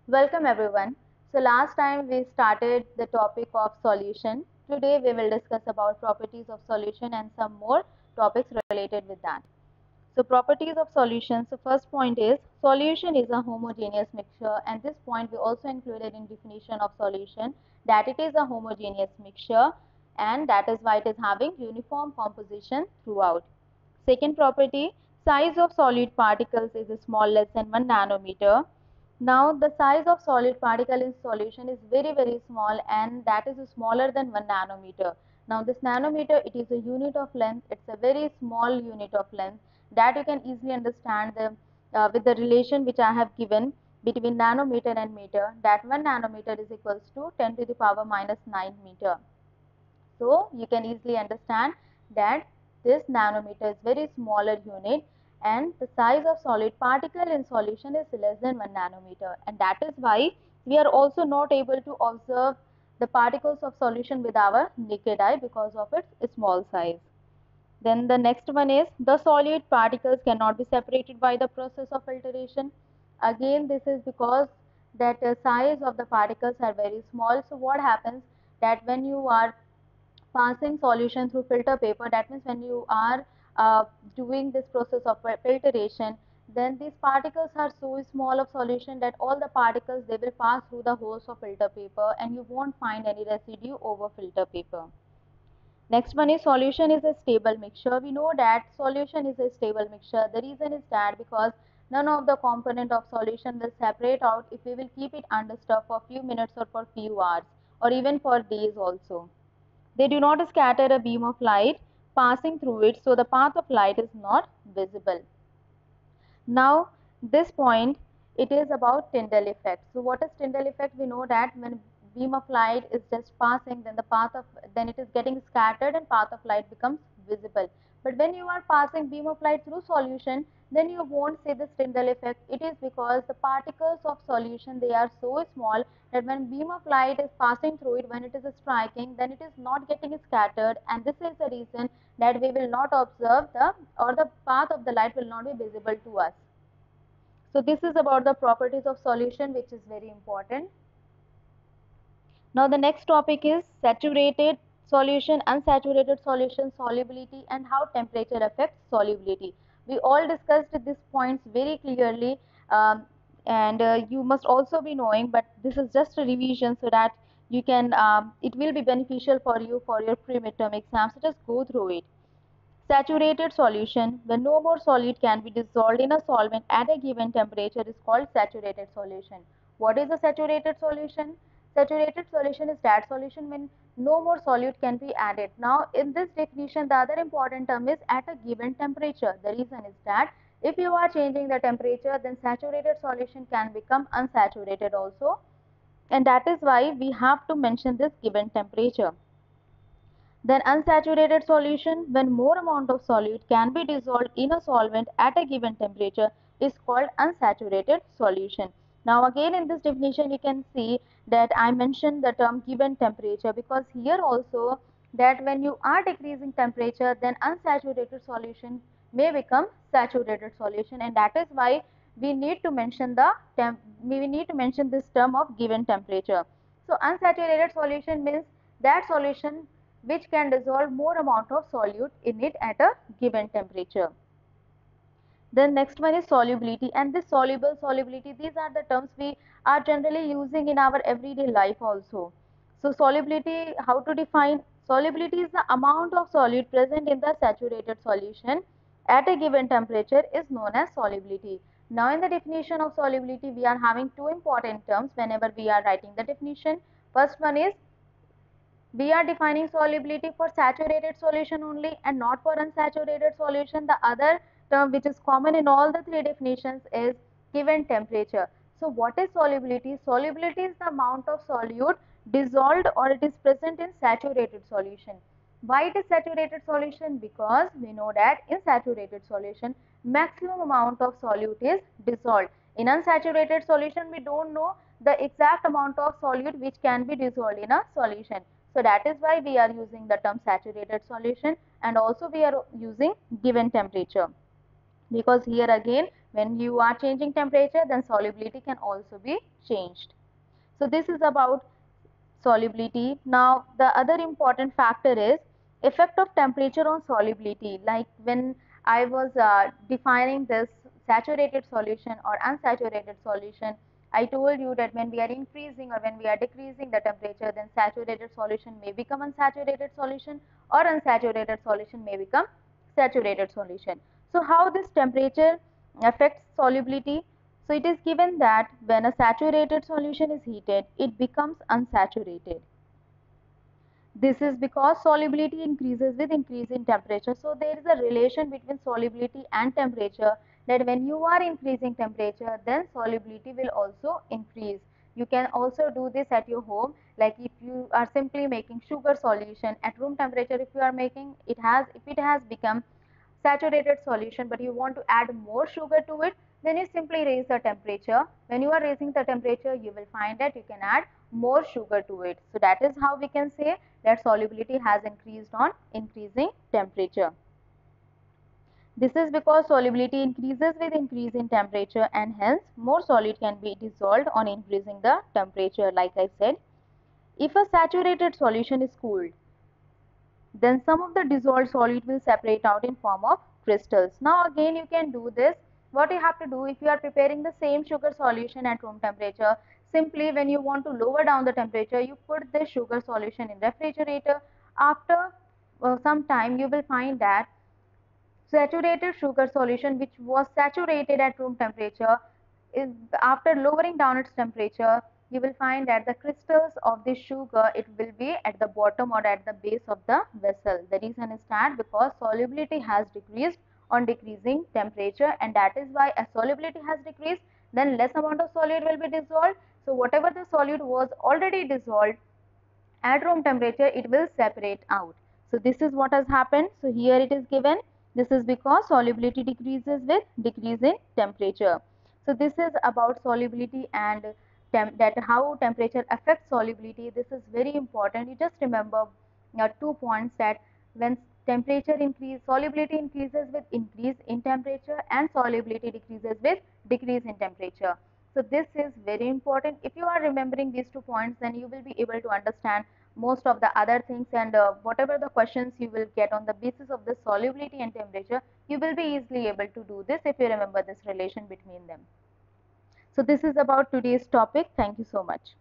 Welcome everyone. So last time we started the topic of solution. Today we will discuss about properties of solution and some more topics related with that. So properties of solution. So first point is solution is a homogeneous mixture, and this point we also included in definition of solution, that it is a homogeneous mixture and that is why it is having uniform composition throughout. Second property, size of solid particles is small, less than 1 nanometer. Now the size of solid particle in solution is very small, and that is smaller than 1 nanometer. Now this nanometer, it is a unit of length, it's a very small unit of length that you can easily understand with the relation which I have given between nanometer and meter, that 1 nanometer is equals to 10 to the power minus 9 meter. So you can easily understand that this nanometer is very smaller unit, and the size of solid particle in solution is less than 1 nanometer, and that is why we are also not able to observe the particles of solution with our naked eye because of its small size. Then the next one is the solid particles cannot be separated by the process of filtration. Again, this is because that size of the particles are very small. So what happens that when you are passing solution through filter paper, that means when you are doing this process of filtration, then these particles are so small of solution that all the particles, they will pass through the holes of filter paper and you won't find any residue over filter paper. Next one is solution is a stable mixture. We know that solution is a stable mixture. The reason is that because none of the component of solution will separate out if we will keep it undisturbed for few minutes or for few hours or even for days also. They do not scatter a beam of light passing through it, so the path of light is not visible. Now this point, it is about Tyndall effect. So what is Tyndall effect? We know that when beam of light is just passing, then the path of, then it is getting scattered and path of light becomes visible. But when you are passing beam of light through solution, then you won't see this Tyndall effect. It is because the particles of solution, they are so small that when beam of light is passing through it, when it is striking, then it is not getting scattered, and this is the reason that we will not observe the, or the path of the light will not be visible to us. So this is about the properties of solution, which is very important. Now the next topic is saturated solution, unsaturated solution, solubility, and how temperature affects solubility. We all discussed these points very clearly, and you must also be knowing, but this is just a revision so that you can, it will be beneficial for you for your pre-midterm exams. So just go through it. Saturated solution, when no more solid can be dissolved in a solvent at a given temperature, is called saturated solution. What is a saturated solution? Saturated solution is that solution when no more solute can be added. Now in this definition, the other important term is at a given temperature. The reason is that if you are changing the temperature, then saturated solution can become unsaturated also, and that is why we have to mention this given temperature. Then unsaturated solution, when more amount of solute can be dissolved in a solvent at a given temperature, is called unsaturated solution. Now again in this definition you can see that I mentioned the term given temperature, because here also that when you are decreasing temperature, then unsaturated solution may become saturated solution, and that is why we need to mention this term of given temperature. So unsaturated solution means that solution which can dissolve more amount of solute in it at a given temperature. Then next one is solubility, and this soluble, solubility, these are the terms we are generally using in our everyday life also. So solubility, how to define? Solubility is the amount of solute present in the saturated solution at a given temperature is known as solubility. Now in the definition of solubility, we are having two important terms whenever we are writing the definition. First one is, we are defining solubility for saturated solution only and not for unsaturated solution. The other term which is common in all the three definitions is given temperature. So what is solubility? Solubility is the amount of solute dissolved or it is present in saturated solution. Why it is saturated solution? Because we know that in saturated solution maximum amount of solute is dissolved. In unsaturated solution we don't know the exact amount of solute which can be dissolved in a solution. So that is why we are using the term saturated solution, and also we are using given temperature. because here again when you are changing temperature, then solubility can also be changed. So this is about solubility. Now the other important factor is effect of temperature on solubility. Like when I was defining this saturated solution or unsaturated solution, I told you that when we are increasing or when we are decreasing the temperature, then saturated solution may become unsaturated solution or unsaturated solution may become saturated solution. So how this temperature affects solubility? So it is given that when a saturated solution is heated, it becomes unsaturated. This is because solubility increases with increase in temperature. So there is a relation between solubility and temperature, that when you are increasing temperature, then solubility will also increase. You can also do this at your home, like if you are simply making sugar solution at room temperature, if you are making it has, if it has become saturated solution but you want to add more sugar to it, then you simply raise the temperature. When you are raising the temperature, you will find that you can add more sugar to it. So that is how we can say that solubility has increased on increasing temperature. This is because solubility increases with increase in temperature and hence more solid can be dissolved on increasing the temperature. Like I said, if a saturated solution is cooled, then some of the dissolved solid will separate out in form of crystals. Now again you can do this. What you have to do, if you are preparing the same sugar solution at room temperature, simply when you want to lower down the temperature, you put this sugar solution in refrigerator. After some time you will find that saturated sugar solution which was saturated at room temperature is, after lowering down its temperature, you will find that the crystals of the sugar, it will be at the bottom or at the base of the vessel. The reason is that because solubility has decreased on decreasing temperature, and that is why as solubility has decreased, then less amount of solid will be dissolved. So whatever the solid was already dissolved at room temperature, it will separate out. So this is what has happened. So here it is given, this is because solubility decreases with decrease in temperature. So this is about solubility and that how temperature affects solubility. This is very important. You just remember 2 points, that when temperature increase, solubility increases with increase in temperature and solubility decreases with decrease in temperature. So this is very important. If you are remembering these 2 points, then you will be able to understand most of the other things, and whatever the questions you will get on the basis of the solubility and temperature, you will be easily able to do this if you remember this relation between them. So this is about today's topic. Thank you so much.